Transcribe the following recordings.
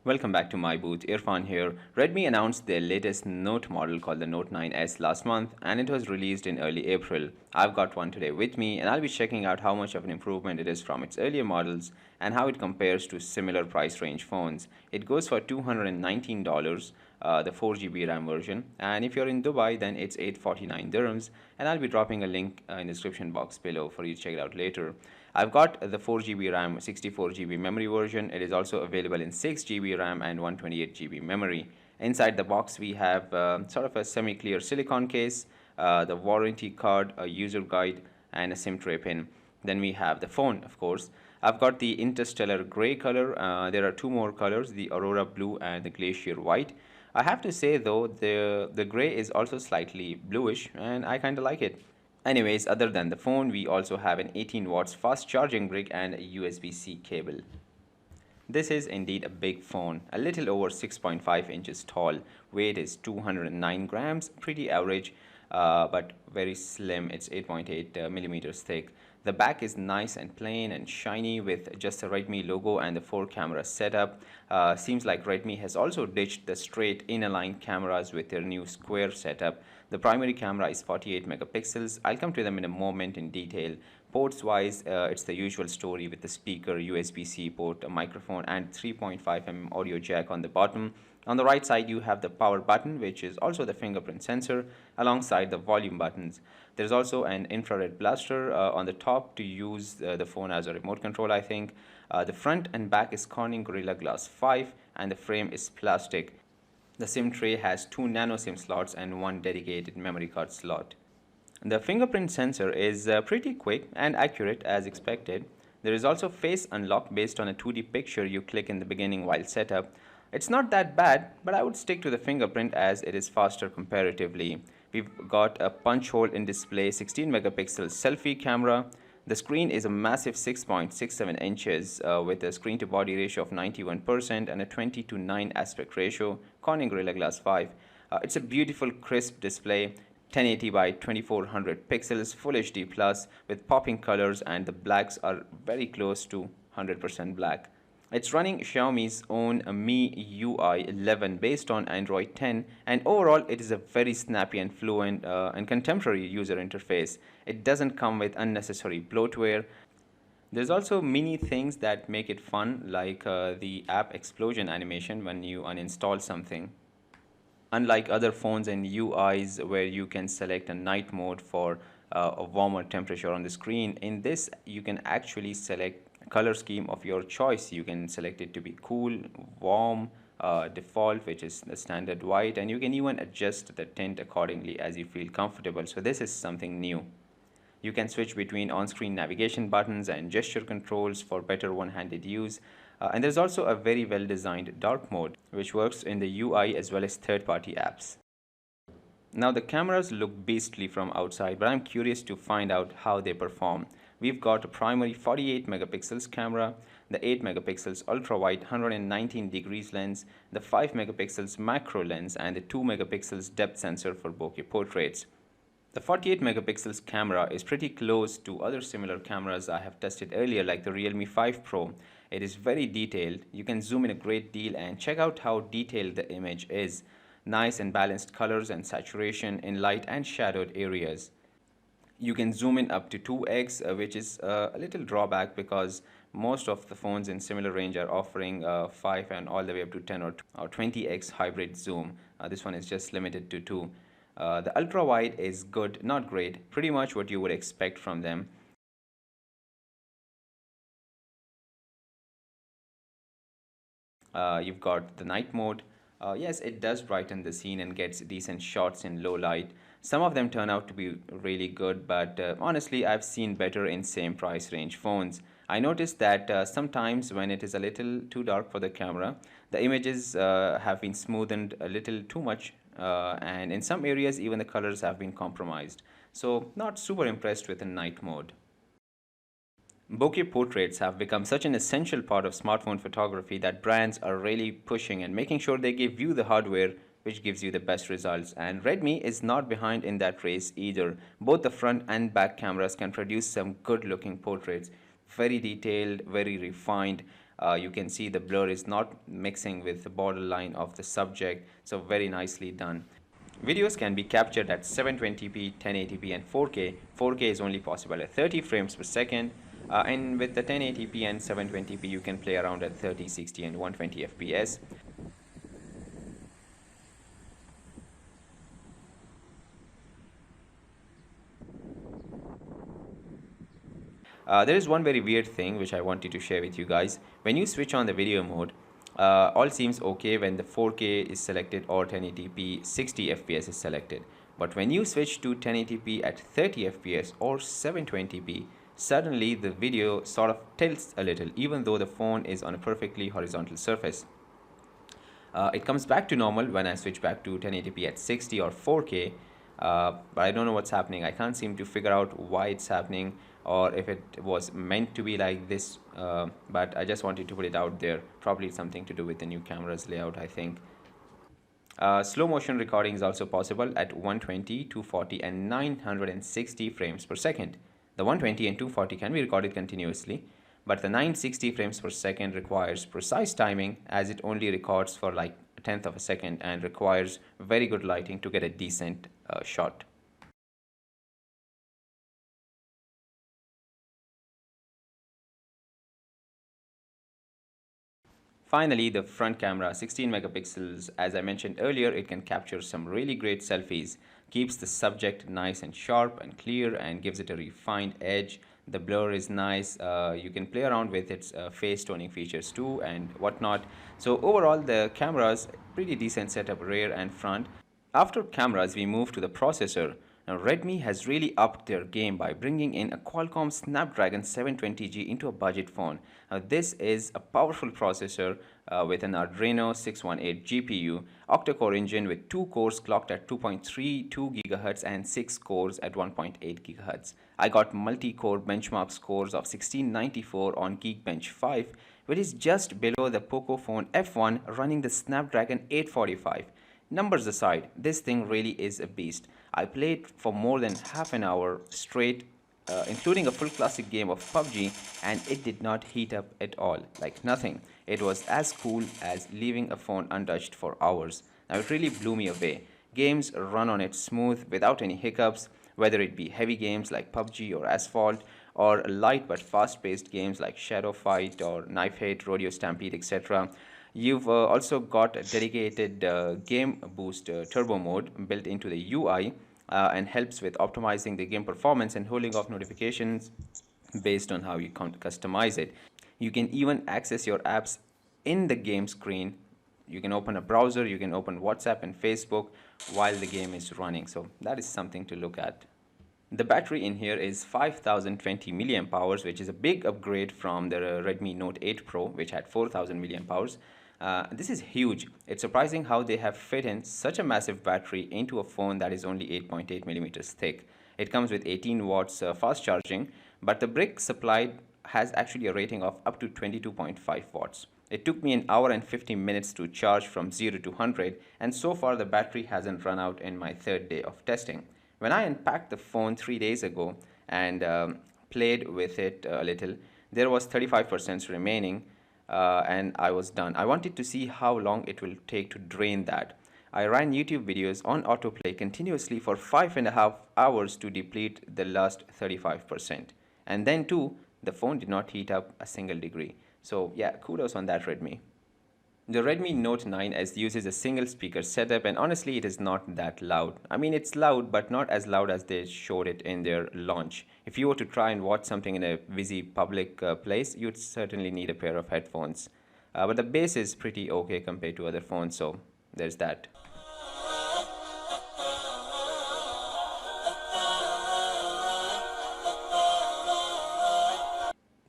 Welcome back to MiiBooth. Irfan here. Redmi announced their latest Note model called the Note 9S last month and it was released in early April. I've got one today with me and I'll be checking out how much of an improvement it is from its earlier models and how it compares to similar price range phones. It goes for $219, the 4GB RAM version, and if you're in Dubai then it's 849 dirhams, and I'll be dropping a link in the description box below for you to check it out later. I've got the 4GB RAM, 64GB memory version. It is also available in 6GB RAM and 128GB memory. Inside the box, we have sort of a semi-clear silicone case, the warranty card, a user guide, and a SIM tray pin. Then we have the phone, of course. I've got the interstellar gray color. There are two more colors, the aurora blue and the glacier white. I have to say though, the gray is also slightly bluish, and I kind of like it. Anyways, other than the phone, we also have an 18 watts fast charging brick and a USB-C cable. This is indeed a big phone, a little over 6.5 inches tall. Weight is 209 grams, pretty average, but very slim. It's 8.8 millimeters thick. The back is nice and plain and shiny with just a Redmi logo and the 4-camera setup. Seems like Redmi has also ditched the straight in-line cameras with their new square setup. The primary camera is 48 megapixels. I'll come to them in a moment in detail. Ports wise, it's the usual story with the speaker, USB-C port, a microphone and 3.5mm audio jack on the bottom. On the right side, you have the power button, which is also the fingerprint sensor, alongside the volume buttons. There's also an infrared blaster on the top to use the phone as a remote control, I think. The front and back is Corning Gorilla Glass 5, and the frame is plastic. The SIM tray has two nano SIM slots and one dedicated memory card slot. The fingerprint sensor is pretty quick and accurate as expected. There is also face unlock based on a 2D picture you click in the beginning while setup. It's not that bad, but I would stick to the fingerprint as it is faster comparatively. We've got a punch hole in display, 16 megapixel selfie camera. The screen is a massive 6.67 inches with a screen to body ratio of 91% and a 20:9 aspect ratio, Corning Gorilla Glass 5. It's a beautiful crisp display, 1080 by 2400 pixels, Full HD plus with popping colors, and the blacks are very close to 100% black. It's running Xiaomi's own MIUI 11 based on Android 10, and overall it is a very snappy and fluent and contemporary user interface. It doesn't come with unnecessary bloatware. There's also mini things that make it fun, like the app explosion animation when you uninstall something. Unlike other phones and UIs where you can select a night mode for a warmer temperature on the screen, in this you can actually select a color scheme of your choice. You can select it to be cool, warm, default, which is the standard white, and you can even adjust the tint accordingly as you feel comfortable. So this is something new. You can switch between on-screen navigation buttons and gesture controls for better one-handed use. And there's also a very well-designed dark mode, which works in the UI as well as third-party apps. Now the cameras look beastly from outside, but I'm curious to find out how they perform. We've got a primary 48 megapixels camera, the 8 megapixels ultra-wide 119 degrees lens, the 5 megapixels macro lens, and the 2 megapixels depth sensor for bokeh portraits. The 48 megapixels camera is pretty close to other similar cameras I have tested earlier, like the Realme 5 Pro. It is very detailed. You can zoom in a great deal and check out how detailed the image is. Nice and balanced colors and saturation in light and shadowed areas. You can zoom in up to 2x, which is a little drawback because most of the phones in similar range are offering 5 and all the way up to 10 or 20x hybrid zoom. This one is just limited to 2. The ultra wide is good, not great, pretty much what you would expect from them. You've got the night mode. Yes, it does brighten the scene and gets decent shots in low light. Some of them turn out to be really good, but honestly, I've seen better in same price range phones. I noticed that sometimes when it is a little too dark for the camera, the images have been smoothened a little too much, and in some areas, even the colors have been compromised. So, not super impressed with the night mode. Bokeh portraits have become such an essential part of smartphone photography that brands are really pushing and making sure they give you the hardware which gives you the best results. And Redmi is not behind in that race either. Both the front and back cameras can produce some good looking portraits. Very detailed, very refined. You can see the blur is not mixing with the borderline of the subject, so very nicely done. Videos can be captured at 720p, 1080p and 4K. 4K is only possible at 30 frames per second. And with the 1080p and 720p, you can play around at 30, 60 and 120 FPS. There is one very weird thing which I wanted to share with you guys. When you switch on the video mode, all seems okay when the 4K is selected or 1080p 60 FPS is selected. But when you switch to 1080p at 30 FPS or 720p, suddenly the video sort of tilts a little even though the phone is on a perfectly horizontal surface. It comes back to normal when I switch back to 1080p at 60 or 4K, but I don't know what's happening. I can't seem to figure out why it's happening or if it was meant to be like this, but I just wanted to put it out there. Probably it's something to do with the new camera's layout, I think. Slow motion recording is also possible at 120, 240 and 960 frames per second. The 120 and 240 can be recorded continuously, but the 960 frames per second requires precise timing as it only records for like a tenth of a second and requires very good lighting to get a decent shot. Finally, the front camera, 16 megapixels. As I mentioned earlier, it can capture some really great selfies, keeps the subject nice and sharp and clear and gives it a refined edge. The blur is nice. You can play around with its face toning features too and whatnot. So overall, the camera's pretty decent setup, rear and front. After cameras, we move to the processor. Now, Redmi has really upped their game by bringing in a Qualcomm Snapdragon 720G into a budget phone. Now, this is a powerful processor with an Adreno 618 GPU, octa-core engine with 2 cores clocked at 2.32 GHz and 6 cores at 1.8 GHz. I got multi-core benchmark scores of 1694 on Geekbench 5, which is just below the Poco phone F1 running the Snapdragon 845. Numbers aside, this thing really is a beast. I played for more than half an hour straight, including a full classic game of PUBG, and it did not heat up at all, like nothing. It was as cool as leaving a phone untouched for hours. Now it really blew me away. Games run on it smooth without any hiccups, whether it be heavy games like PUBG or Asphalt, or light but fast-paced games like Shadow Fight or Knife Hit, Rodeo Stampede, etc. You've also got a dedicated game boost turbo mode built into the UI and helps with optimizing the game performance and holding off notifications based on how you customize it. You can even access your apps in the game screen. You can open a browser, you can open WhatsApp and Facebook while the game is running. So that is something to look at. The battery in here is 5020 milliamp hours, which is a big upgrade from the Redmi Note 8 Pro, which had 4000 milliamp hours. This is huge. It's surprising how they have fit in such a massive battery into a phone that is only 8.8 millimeters thick. It comes with 18 watts fast charging, but the brick supplied has actually a rating of up to 22.5 watts. It took me an hour and 50 minutes to charge from 0 to 100, and so far the battery hasn't run out in my third day of testing. When I unpacked the phone 3 days ago and played with it a little, there was 35% remaining and I was done. I wanted to see how long it will take to drain that. I ran YouTube videos on autoplay continuously for 5.5 hours to deplete the last 35%. And then too, the phone did not heat up a single degree. So yeah, kudos on that, Redmi. The Redmi Note 9S uses a single speaker setup, and honestly it is not that loud. I mean, it's loud but not as loud as they showed it in their launch. If you were to try and watch something in a busy public place, you'd certainly need a pair of headphones. But the bass is pretty okay compared to other phones, so there's that.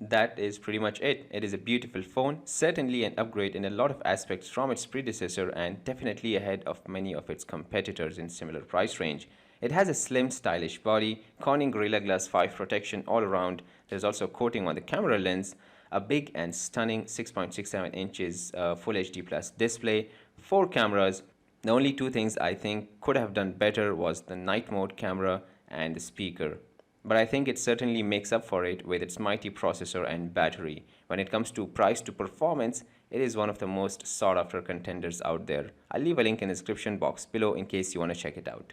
That is pretty much it. It is a beautiful phone, certainly an upgrade in a lot of aspects from its predecessor and definitely ahead of many of its competitors in similar price range. It has a slim, stylish body, Corning Gorilla Glass 5 protection all around. There's also a coating on the camera lens, a big and stunning 6.67 inches Full HD Plus display, 4 cameras. The only 2 things I think could have done better was the night mode camera and the speaker. But I think it certainly makes up for it with its mighty processor and battery. When it comes to price to performance, it is one of the most sought after contenders out there. I'll leave a link in the description box below in case you want to check it out.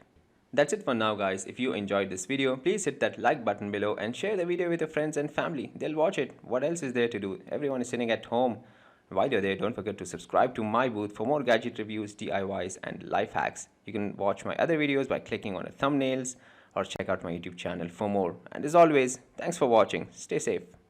That's it for now, guys. If you enjoyed this video, please hit that like button below and share the video with your friends and family. They'll watch it. What else is there to do? Everyone is sitting at home. While you're there, don't forget to subscribe to my booth for more gadget reviews, DIYs, and life hacks. You can watch my other videos by clicking on the thumbnails or check out my YouTube channel for more. And as always, thanks for watching. Stay safe.